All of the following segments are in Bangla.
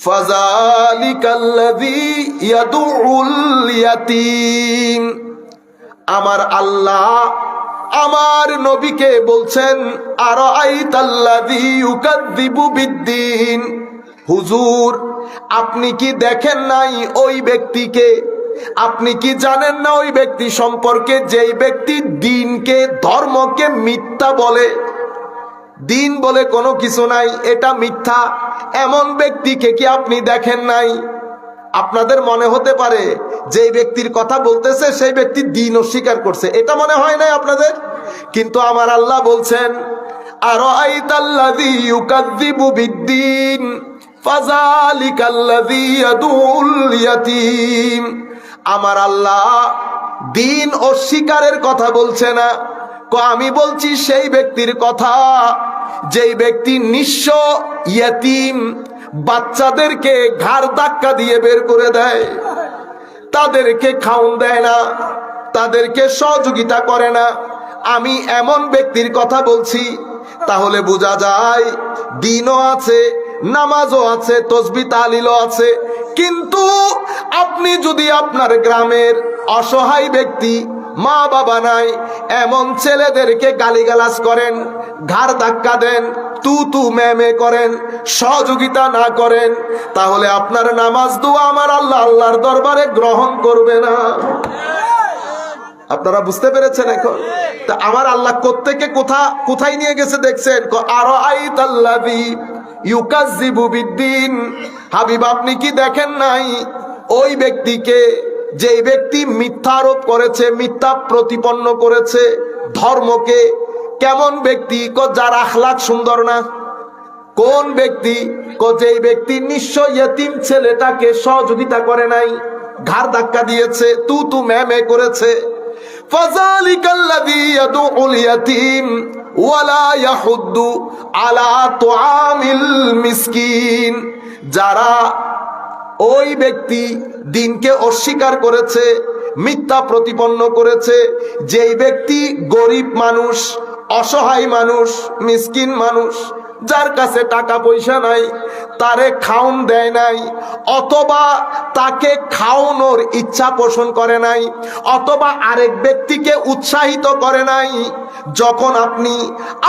ফাযালিকাল্লাযী ইয়াদুউল ইয়াতীম। আমার আল্লাহ আমার নবীকে বলছেন, আরাআইতাল্লাযী ইউকাযযিবু বিদ্দীন। হুজুর, আপনি কি দেখেন নাই ওই ব্যক্তিকে? আপনি কি জানেন না ওই ব্যক্তি সম্পর্কে যেই ব্যক্তি দ্বীনকে, ধর্মকে মিথ্যা বলে? দ্বীন বলে কোনো কিছু নাই, এটা মিথ্যা, এমন ব্যক্তিকে কি আপনি দেখেন নাই? আপনাদের মনে হতে পারে যে ব্যক্তির কথা বলতেছে সেই ব্যক্তি দ্বীন অস্বীকার করছে, এটা মনে হয় না আপনাদের? কিন্তু আমার আল্লাহ বলছেন, আরাআইতাল্লাযী ইউকাযযিবু বিদ্দীন ফাযালিকাল্লাযী ইয়াদুউল ইয়াতীম। আমার আল্লাহ দ্বীন অস্বীকারের কথা বলছে না, আমি বলছি সেই ব্যক্তির কথা যেই ব্যক্তি নিঃস্ব, ইয়েতিম বাচ্চাদেরকে ঘাড় ধাক্কা দিয়ে বের করে দেয়, তাদেরকে খাওন দেয় না, তাদেরকে সহযোগিতা করে না, আমি এমন ব্যক্তির কথা বলছি। তাহলে বোঝা যায় দ্বীনও আছে, নামাজও আছে, তাসবিহ তাহলিলও আছে, কিন্তু আপনি যদি আপনার গ্রামের অসহায় ব্যক্তি, মা বাবা নাই, এমন ছেলেদেরকে গালিগালাজ করেন, ঘাড় ধাক্কা দেন, তু তু মে করেন, সহযোগিতা না করেন, তাহলে আপনার নামাজ দোয়া আমার আল্লাহ আল্লাহর দরবারে গ্রহণ করবে না। আপনারা বুঝতে পেরেছেন এখন? তা আমার আল্লাহ কোত্থেকে কোথায় নিয়ে গেছে দেখছেন? আরাআইতাল্লাযী ইউকাযযিবু বিদ্দীন। হাবিব, আপনি কি দেখেন নাই ওই ব্যক্তিকে যেই ব্যক্তি মিথ্যা আরোপ করেছে, মিথ্যা প্রতিপন্ন করেছে ধর্মকে? কেমন ব্যক্তি? যার আখলাক সুন্দর না। কোন ব্যক্তি? যেই ব্যক্তি নিঃস্ব ইয়েতিম ছেলেটাকে সহযোগিতা করে নাই, ঘাড় ধাক্কা দিয়েছে, তু তু মে করেছে। ফাযালিকাল্লাযী ইয়াদুউল ইয়াতীম ওয়ালা ইয়াহুদ্দু আলা তুআমিল মিসকিন। যারা ওই ব্যক্তি দ্বীনকে অস্বীকার করেছে, মিথ্যা প্রতিপন্ন করেছে, যেই ব্যক্তি গরিব মানুষ, অসহায় মানুষ, মিসকিন মানুষ, যার কাছে টাকা পয়সা নাই, তারে খাওন দেয় নাই, অথবা তাকে খাওয়ানোর ইচ্ছা পোষণ করে নাই, অথবা আরেক ব্যক্তিকে উৎসাহিত করে নাই। যখন আপনি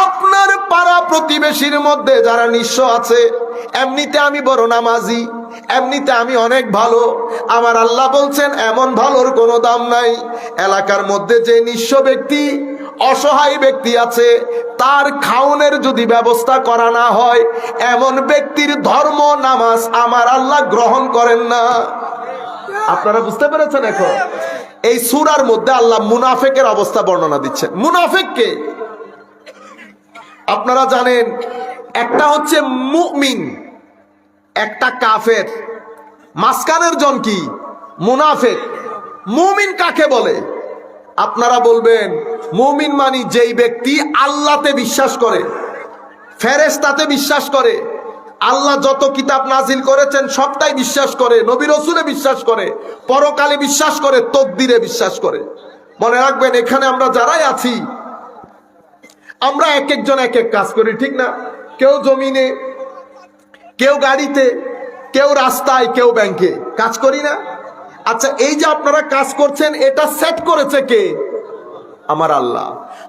আপনার পাড়া প্রতিবেশীর মধ্যে যারা নিঃস্ব আছে, এমনিতে আমি বড় নামাজি, এমনিতে আমি অনেক ভালো, আমার আল্লাহ বলছেন এমন ভালোর কোনো দাম নাই। এলাকার মধ্যে যে নিঃস্ব ব্যক্তি, অসহায় ব্যক্তি আছে, তার খাওনের যদি ব্যবস্থা করা না হয়, এমন ব্যক্তির ধর্ম, নামাজ আমার আল্লাহ গ্রহণ করেন না। আপনারা বুঝতে পেরেছেন? এখন এই সূরার মধ্যে আল্লাহ মুনাফিকের অবস্থা বর্ণনা দিচ্ছেন। মুনাফিককে আপনারা জানেন, একটা হচ্ছে মুমিন, একটা কাফের, মাঝখানের জন কি? মুনাফিক। মুমিন কাকে বলে? আপনারা বলবেন মুমিন মানি যেই ব্যক্তি আল্লাহতে বিশ্বাস করে, ফেরেশতাতে বিশ্বাস করে, আল্লাহ যত কিতাব নাজিল করেছেন সবটাই বিশ্বাস করে, নবী রাসূলে বিশ্বাস করে, পরকালে বিশ্বাস করে, তকদিরে বিশ্বাস করে। মনে রাখবেন, এখানে আমরা যারাই আছি, আমরা এক একজন এক এক কাজ করি, ঠিক না? কেউ জমিনে, কেউ গাড়িতে, কেউ রাস্তায়, কেউ ব্যাংকে কাজ করি না? আচ্ছা, এই যে আপনারা কাজ করছেন, এটা সেট করেছে কে? আমার আল্লাহ।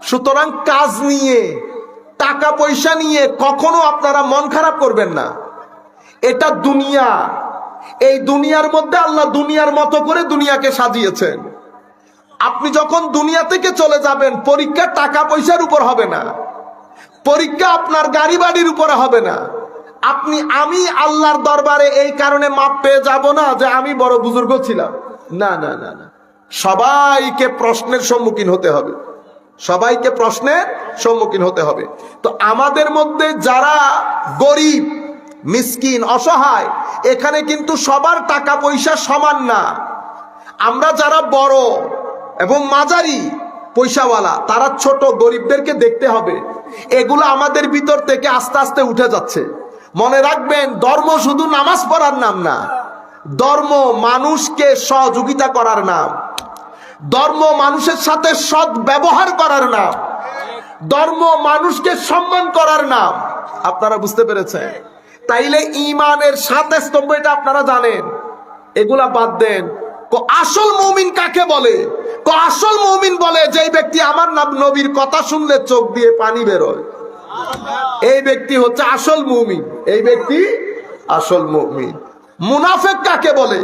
সুতরাং কাজ নিয়ে, টাকা পয়সা নিয়ে কখনো আপনারা মন খারাপ করবেন না। এটা দুনিয়া, এই দুনিয়ার মধ্যে আল্লাহ দুনিয়ার মতো করে দুনিয়াকে সাজিয়েছেন। আপনি যখন দুনিয়া থেকে চলে যাবেন, পরীক্ষা টাকা পয়সার উপর হবে না, পরীক্ষা আপনার গাড়ি বাড়ির উপরে হবে না। আমি আল্লাহর দরবারে এই কারণে মাপ পেয়ে যাব না যে আমি বড় বুজুর্গ ছিলাম, না না না না। সবাইকে প্রশ্নের সম্মুখীন হতে হবে, সবাইকে প্রশ্নের সম্মুখীন হতে হবে। তো আমাদের মধ্যে যারা গরিব, মিসকিন, অসহায়, এখানে কিন্তু সবার টাকা পয়সা সমান না। আমরা যারা বড় এবং মাঝারি পয়সাওয়ালা, তারা ছোট গরিবদেরকে দেখতে হবে। এগুলো আমাদের ভিতর থেকে আস্তে আস্তে উঠে যাচ্ছে। মনে রাখবেন, ধর্ম শুধু নামাজ পড়ার নাম না, ধর্ম মানুষকে সহযোগিতা করার নাম, ধর্ম মানুষের সাথে সৎ ব্যবহার করার নাম, ধর্ম মানুষকে সম্মান করার নাম। আপনারা বুঝতে পেরেছেন? তাইলে ইমানের 7 স্তম্ভ এটা আপনারা জানেন, এগুলা বাদ দেন। আসল মুমিন কাকে বলে? আসল মুমিন বলে যেই ব্যক্তি আমার নবীর কথা শুনলে চোখ দিয়ে পানি বেরোয়, এই ব্যক্তি হচ্ছে আসল মুমিন, এই ব্যক্তি আসল মুমিন। মুনাফেক কাকে বলে?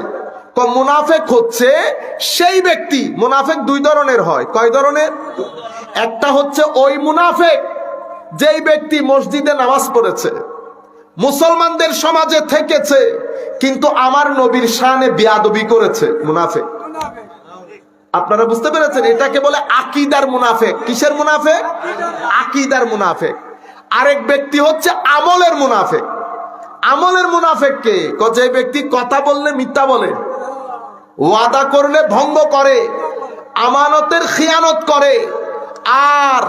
মুনাফেক হচ্ছে সেই ব্যক্তি, মুনাফেক 2 ধরনের হয়। কয় ধরনের? একটা হচ্ছে ওই মুনাফেক যেই ব্যক্তি মসজিদে নামাজ পড়েছে, মুসলমানদের সমাজে থেকেছে, কিন্তু আমার নবীর শানে বেয়াদবি করেছে, মুনাফেক। আপনারা বুঝতে পেরেছেন? এটাকে বলে আকীদার মুনাফেক। কিসের মুনাফেক? আকীদার মুনাফেক। আরেক ব্যক্তি হচ্ছে আমলের মুনাফেক। আমলের মুনাফেক কে? যে ব্যক্তি কথা বললে মিথ্যা বলে, ওয়াদা করলে ভঙ্গ করে, আমানতের খিয়ানত করে, আর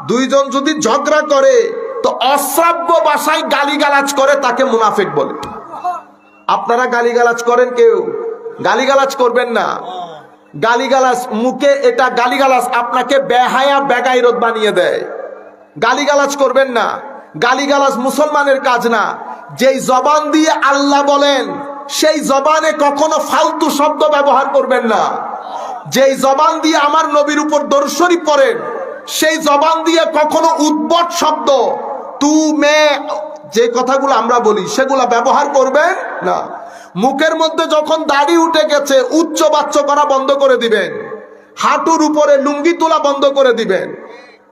দুইজন যদি ঝগড়া করে তো অশ্রাব্য ভাষায় গালিগালাজ করে, তাকে মুনাফেক বলে। আপনারা গালিগালাজ করেন? কেউ গালিগালাজ করবেন না। গালিগালাজ মুখে, এটা গালিগালাজ আপনাকে বেহায়া বেগাইরত বানিয়ে দেয়। গালিগালাজ করবেন না। গালিগালাজ মুসলমানের কাজ না। যেই জবান দিয়ে আল্লাহ বলেন সেই জবানে কখনো ফালতু শব্দ ব্যবহার করবেন না। যেই জবান দিয়ে আমার নবীর উপর দরুদ শরীফ পড়েন সেই জবান দিয়ে কখনো উদ্ভট শব্দ, তু মে, যে কথাগুলো আমরা বলি সেগুলা ব্যবহার করবেন না। মুখের মধ্যে যখন দাড়ি উঠে গেছে উচ্চ বাচ্চ করা বন্ধ করে দিবেন, হাঁটুর উপরে লুঙ্গি তোলা বন্ধ করে দিবেন।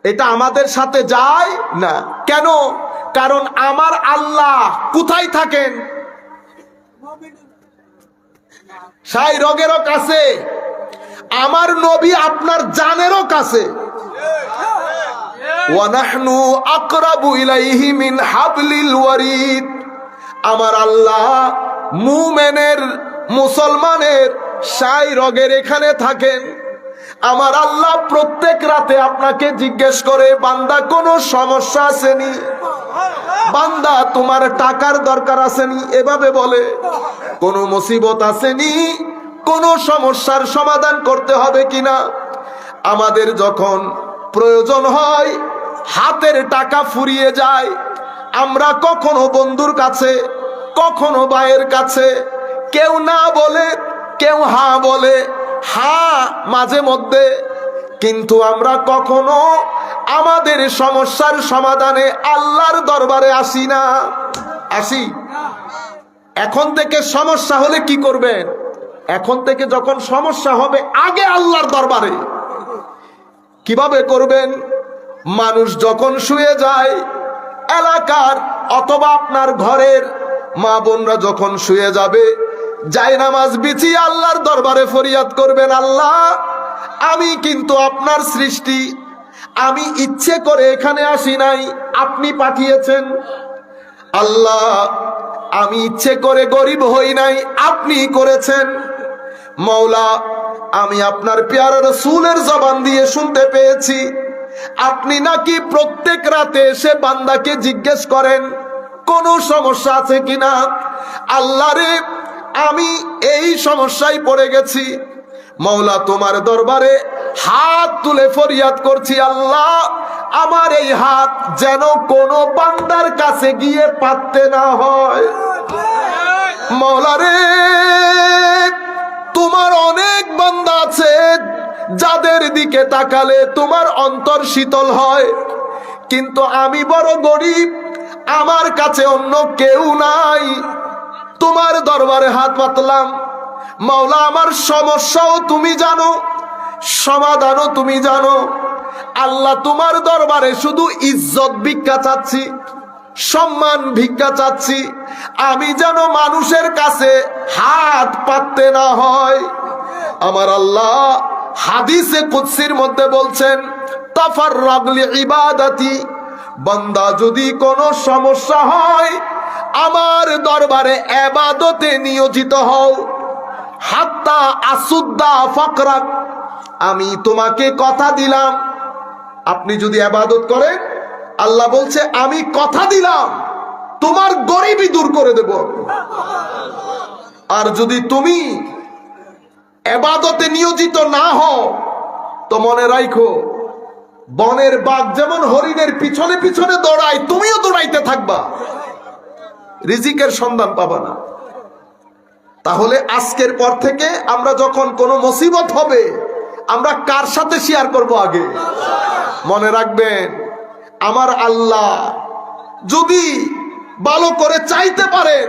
এটা আমাদের সাথে যায় না। কেন? কারণ আমার আল্লাহ কোথায় থাকেন? সাই রগেরও কাছে, আমার নবী আপনার জানেরও কাছে। ওয়ানাহনু আকরাবু ইলাইহি মিন হাবলিল ওয়ারিদ। আমার আল্লাহ মুমিনের, মুসলমানের সাই রগের এখানে থাকেন। আমার আল্লাহ প্রত্যেক রাতে আপনাকে জিজ্ঞেস করে, বান্দা কোনো সমস্যা আসেনি? বান্দা তোমার টাকার দরকার আসেনি? এভাবে বলে। কোনো মুসিবত আসেনি? কোনো সমস্যার সমাধান করতে হবে কিনা? আমাদের যখন প্রয়োজন হয়, হাতের টাকা ফুরিয়ে যায়, আমরা কখনো বন্ধুর কাছে, কখনো ভাইয়ের কাছে, কেউ না বলে কেউ হা বলে, হা মাঝে মধ্যে, কিন্তু আমরা কখনো আমাদের সমস্যার সমাধানে আল্লাহর দরবারে আসি না। আসি? এখন থেকে সমস্যা হলে কি করবেন? এখন থেকে যখন সমস্যা হবে আগে আল্লাহর দরবারে। কিভাবে করবেন? মানুষ যখন শুয়ে যায়, এলাকার অথবা আপনার ঘরের মা বোনরা যখন শুয়ে যাবে, জায়নামাজ বিছিয়ে আল্লাহর দরবারে ফরিয়াদ করবেন, আল্লাহ আমি কিন্তু আপনার সৃষ্টি, আমি ইচ্ছে করে এখানে আসি নাই, আপনি পাঠিয়েছেন। আল্লাহ আমি ইচ্ছে করে গরিব হই নাই, আপনি করেছেন। মওলা আমি আপনার পেয়ারা রাসূলের জবান দিয়ে শুনতে পেয়েছি আপনি নাকি প্রত্যেক রাতে এসে বান্দাকে জিজ্ঞেস করেন কোন সমস্যা আছে কিনা। আল্লাহ রে আমি এই সমস্যায় পড়ে গেছি, মওলা তোমার দরবারে হাত তুলে ফরিয়াদ করছি, আল্লাহ আমার এই হাত যেন কোনো বান্দার কাছে গিয়ে পাততে না হয়। মওলা রে তোমার অনেক বান্দা আছে যাদের দিকে তাকালে তোমার অন্তর শীতল হয়, কিন্তু আমি বড় গরিব, আমার কাছে অন্য কেউ নাই, তোমার দরবারে হাত পাতলাম। মাওলা আমার সমস্যাও তুমি জানো, সমাধানও তুমি জানো। আল্লাহ তোমার দরবারে শুধু ইজ্জত ভিক্ষা চাচ্ছি, সম্মান ভিক্ষা চাচ্ছি, আমি যেন মানুষের কাছে হাত পাততে না হয়। আমার আল্লাহ হাদিসে কুদসির মধ্যে বলছেন তাফাররাগ লিইবাদাতি, বান্দা যদি কোনো সমস্যা হয় আমার দরবারে ইবাদতে নিয়োজিত হও, হাত্তা আসুদ্দা ফাকরাক, আমি তোমাকে কথা দিলাম আপনি যদি ইবাদত করেন, আল্লাহ বলছে আমি কথা দিলাম তোমার গরিবি দূর করে দেব। আর যদি তুমি ইবাদতে নিয়োজিত না হও তো মনে রাখো বনের বাঘ যেমন হরিণের পিছনে পিছনে দৌড়ায় তুমিও দৌড়াইতে থাকবা। রিজিকের সন্ধান পাবা না। তাহলে আজকের পর থেকে আমরা যখন কোনো মুসিবত হবে, আমরা কার সাথে শেয়ার করব? আগে মনে রাখবেন, আমার আল্লাহ যদি ভালো করে চাইতে পারেন,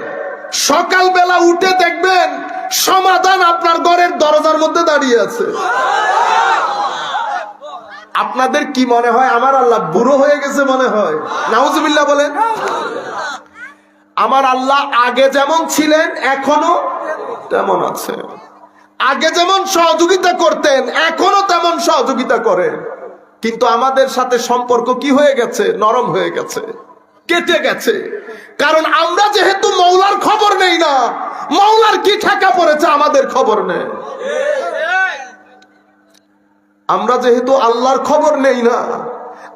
সকালবেলা উঠে দেখবেন সমাধান আপনার ঘরের দরজার মধ্যে দাঁড়িয়ে আছে। আপনাদের কি মনে হয় আমার আল্লাহ বুড়ো হয়ে গেছে মনে হয়? নাউজুবিল্লাহ বলেন। আমার আল্লাহ আগে যেমন ছিলেন এখনো তেমন আছে। আগে যেমন সহযোগিতা করতেন এখনো তেমন সহযোগিতা করেন, কিন্তু আমাদের সাথে সম্পর্ক কি হয়ে গেছে? নরম হয়ে গেছে, কেটে গেছে। কারণ আমরা যেহেতু মৌলার খবর নেই না, মৌলার কি ঠেকা পড়েছে আমাদের খবর নেই। আমরা যেহেতু আল্লাহর খবর নেই না,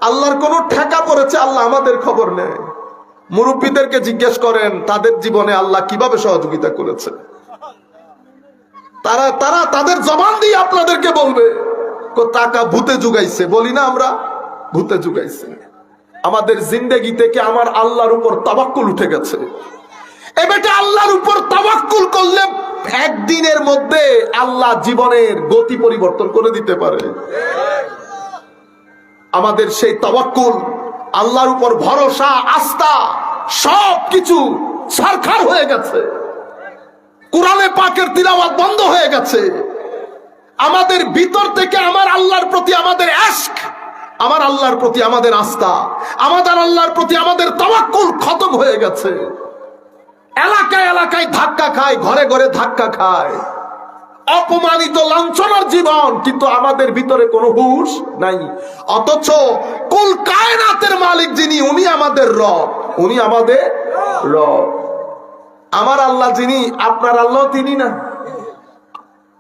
আল্লাহর কোন ঠেকা পড়েছে, আল্লাহ আমাদের খবর নেই। মুরব্বীদেরকে জিজ্ঞেস করেন তাদের জীবনে আল্লাহ কিভাবে সহযোগিতা করেছে। তারা তারা তাদের জবান দিয়ে আপনাদেরকে বলবে টাকা ভূতে জুগাইছে। বলি না আমরা, ভূতে জুগাইছে। আমাদের জিন্দেগি থেকে আমার আল্লাহর উপর তাওয়াক্কুল উঠে গেছে। এবারে আল্লাহর উপর তাওয়াক্কুল করলে একদিনের মধ্যে আল্লাহ জীবনের গতি পরিবর্তন করে দিতে পারে। আমাদের সেই তাওয়াক্কুল, আল্লাহর উপর ভরসা, আস্থা সবকিছু ছারখার হয়ে গেছে। কোরআনে পাকের তিলাওয়াত বন্ধ হয়ে গেছে। আমাদের ভিতর থেকে আমার আল্লাহর প্রতি আমাদের ইশক, আমার আল্লাহর প্রতি আমাদের আস্থা, আমাদের আল্লাহর প্রতি আমাদের তাওয়াক্কুল খতম হয়ে গেছে। এলাকায় এলাকায় ধাক্কা খায়, ঘরে ঘরে ধাক্কা খায়, অপমানিত লাঞ্ছনার জীবন, কিন্তু আমাদের ভিতরে কোনো হুঁশ নাই। অথচ কুল কায়নাতের মালিক যিনি, উনি আমাদের রব, উনি আমাদের রব। আমার আল্লাহ যিনি, আপনার আল্লাহ তিনি না।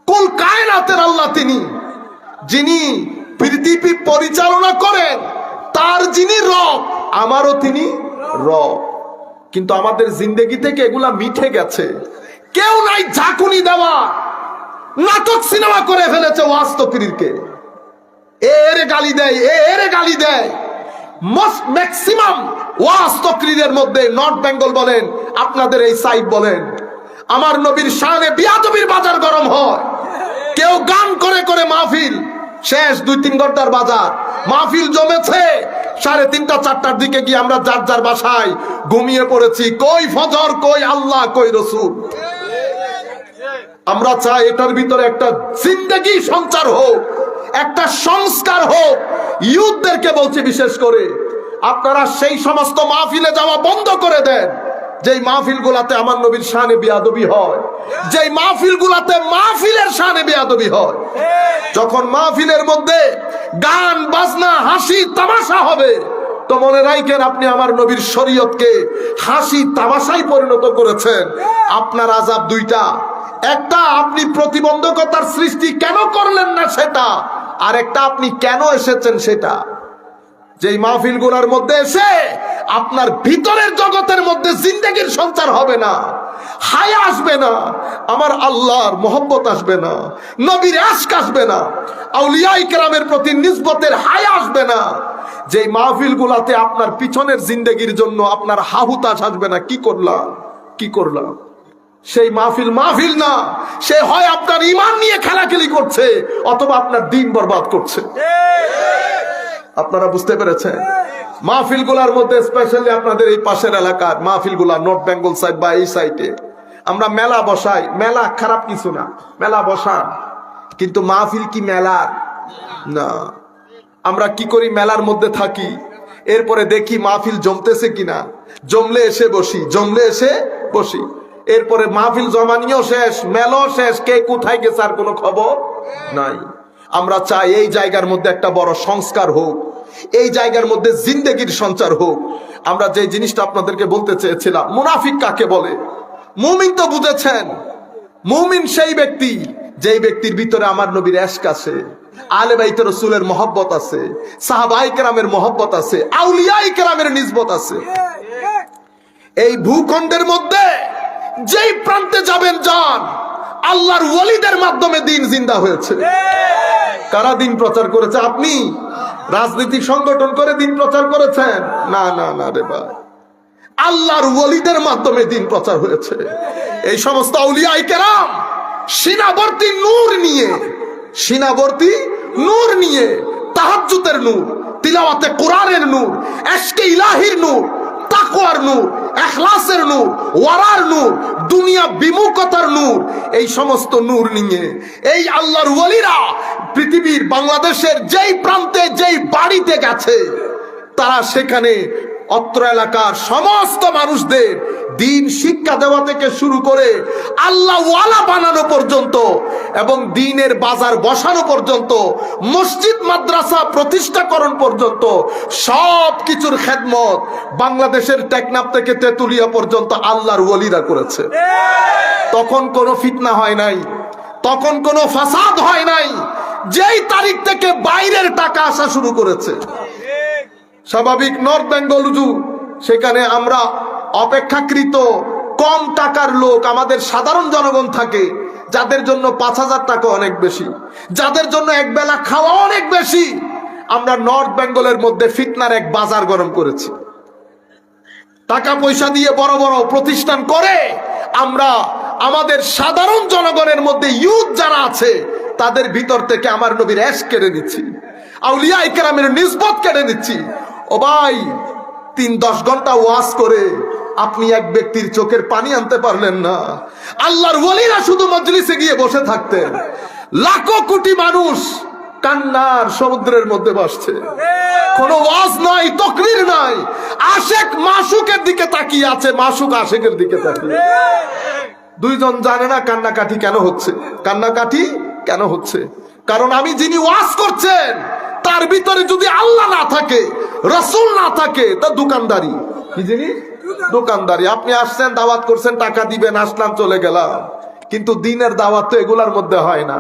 কুল কায়নাতের আল্লাহ তিনি, যিনি পৃথিবী পরিচালনা করেন, তার যিনি রব, আমারও তিনি রব। কিন্তু আমাদের জিন্দেগি থেকে এগুলা মিঠে গেছে। কেউ নাই ঝাঁকুনি দেওয়া, নাটক সিনেমা করে ফেলেছে ওয়াজ তকরীরকে। এর গালি দেয়, এর গালি দেয়। ম্যাক্সিমাম ওয়াজ তকরীরের মধ্যে নর্থ বেঙ্গল বলেন, আপনাদের এই সাইড বলেন, আমার নবীর শানে বিয়াদবির বাজার গরম হয়। কেউ গান করে করে মাহফিল শেষ, 2-3 ঘন্টার বাজার মাহফিল জমেছে। 3:30 4টার দিকে গিয়ে আমরা যার যার বাসায় ঘুমিয়ে পড়েছি। কই ফজর, কই আল্লাহ, কই রসুল। আমরা চাই এটার ভিতরে একটা জিন্দেগি সঞ্চার হোক, একটা সংস্কার হোক। ইউথদেরকে বলছি বিশেষ করে, আপনারা সেই সমস্ত মাহফিলে যাওয়া বন্ধ করে দেন যেই মাহফিল গুলাতে আমার নবীর শানে বিয়াদবি হয়, যেই মাহফিল গুলাতে মাহফিলের শানে বিয়াদবি হয়। যখন মাহফিলের মধ্যে গান বাজনা হাসি তামাশা হবে, তো মনে রাখেন আপনি আমার নবীর শরীয়তকে হাসি তামাশায় পরিণত করেছেন। আপনার আযাব দুইটা, একটা আপনি প্রতিবন্ধকতার সৃষ্টি কেন করলেন না সেটা, আর একটা আপনি কেন এসেছেন সেটা। যেই মাহফিল গুলার মধ্যে এসে আপনার ভিতরের জগতের মধ্যে জিন্দেগির সঞ্চার হবে না, হায়া আসবে না, আমার আল্লাহর মহব্বত আসবে না, নবীর ইশক আসবে না, আউলিয়ায়ে কেরামের প্রতি নিসবতের হায়া আসবে না, যেই মাহফিল গুলাতে আপনার পিছনের জিন্দেগির জন্য আপনার হাহুতাশ আসবে না, কি করলাম কি করলাম, সেই মাহফিল মাহফিল না। সে হয় আপনার ঈমান নিয়ে খেলাখেলি করছে, অথবা আপনার দিন বরবাদ করছে। আপনারা বুঝতে পেরেছেন? মাহফিল গুলার মধ্যে স্পেশালি আপনাদের এই পাশের এলাকার মাহফিল গুলা, নর্থ বেঙ্গল সাইড বা এই সাইডে আমরা মেলা বসাই। মেলা খারাপ কিছু না, মেলা বসান, কিন্তু মাহফিল কি মেলার না। আমরা কি করি, মেলার মধ্যে থাকি, এরপরে দেখি মাহফিল জমতেছে কিনা, জমলে এসে বসি, জমলে এসে বসি, এরপরে মাহফিল জমানিও শেষ, মেলাও শেষ, কে কোথায় গেছে আর কোনো খবর নাই। আমরা চাই এই জায়গার মধ্যে একটা বড় সংস্কার হোক, এই জায়গার মধ্যে জিন্দেগির সঞ্চার হোক। আমরা যে জিনিসটা আপনাদেরকে বলতে চেয়েছিলাম, মুনাফিক কাকে বলে? মুমিন তো বুঝেছেন। মুমিন সেই ব্যক্তি যেই ব্যক্তির ভিতরে আমার নবীর ইশক আছে, আলে বাইতে রাসূলের মহব্বত আছে, সাহাবায়ে কেরামের মহব্বত আছে, আউলিয়ায়ে কেরামের নিসবত আছে। এই ভূখণ্ডের মধ্যে যেই প্রান্তে যাবেন যান, আল্লাহর ওয়ালিদের মাধ্যমে দিন জিন্দা হয়েছে। কারা দিন প্রচার করেছে? আপনি রাজনৈতিক সংগঠন করে দিন প্রচার করেছেন? না না না রে ভাই, আল্লাহর ওলিদের মাধ্যমে দিন প্রচার হয়েছে। এই সমস্ত আউলিয়ায়ে কেরাম সীমাবর্তী নূর নিয়ে তাহাজ্জুদের নূর, তিলাওয়াতে কোরআনের নূর, ইশকে ইলাহির নূর, তাকওয়ার নূর, ইখলাসের নূর, ওয়ারার নূর, দুনিয়া বিমুখতার নূর, এই সমস্ত নূর নিয়ে এই আল্লাহর ওলিরা পৃথিবীর বাংলাদেশের যেই প্রান্তে যেই বাড়িতে গেছে, তারা সেখানে অত্র এলাকার সমস্ত মানুষদের দিন শিক্ষা দেওয়া থেকে শুরু করে আল্লাহ ওয়ালা বানানো পর্যন্ত এবং দিনের বাজার বসানো পর্যন্ত, মসজিদ মাদ্রাসা প্রতিষ্ঠাকরণ পর্যন্ত সব কিছুর খেদমত বাংলাদেশের টেকনাফ থেকে তেতুলিয়া পর্যন্ত আল্লাহর ওলিরা করেছে। তখন কোনো ফিতনা হয় নাই, তখন কোনো ফাসাদ হয় নাই। যেই তারিখ থেকে বাইরের টাকা আসা শুরু করেছে, স্বাভাবিক নর্থ বেঙ্গল হুজুর, সেখানে আমরা অপেক্ষাকৃত কম টাকার লোক, আমাদের সাধারণ জনগণ থাকে, যাদের জন্য 5,000 টাকা অনেক বেশি, যাদের জন্য একবেলা খাওয়া অনেক বেশি। আমরা নর্থ বেঙ্গলের মধ্যে ফিতনার এক বাজার গরম করেছি। টাকা পয়সা দিয়ে বড় বড় প্রতিষ্ঠান করে আমরা আমাদের সাধারণ জনগণের মধ্যে ইউথ যারা আছে তাদের ভিতর থেকে আমার নবীর এশক কেড়ে নিচ্ছি, আউলিয়ায়ে কেরামের নিসবত কেড়ে নিচ্ছি। ও ভাই, 3-10 ঘন্টা ওয়াজ করে আপনি এক ব্যক্তির চোখের পানি আনতে পারলেন না। আল্লাহর ওলিরা শুধু মজলিসে গিয়ে বসে থাকতেন, লাখো কোটি মানুষ কান্নার সমুদ্রের মধ্যে ভাসছে। কোনো ওয়াজ নাই, তাকরীর নাই, আশিক মাশুকের দিকে তাকিয়ে আছে, মাশুক আশিকের দিকে তাকিয়ে। দুইজন জানে না কান্নাকাটি কেন হচ্ছে। কান্নাকাটি কেন হচ্ছে? কারণ আমি যিনি ওয়াজ করছেন তার ভিতরে যদি আল্লাহ না থাকে, রাসূল না থাকে, তা দোকানদারি। কি জিনিস? দোকানদারি। আপনি আসছেন, দাওয়াত করছেন, টাকা দিবেন, আসলাম, চলে গেলাম, কিন্তু দিনের দাওয়াত তো এগুলার মধ্যে হয় না।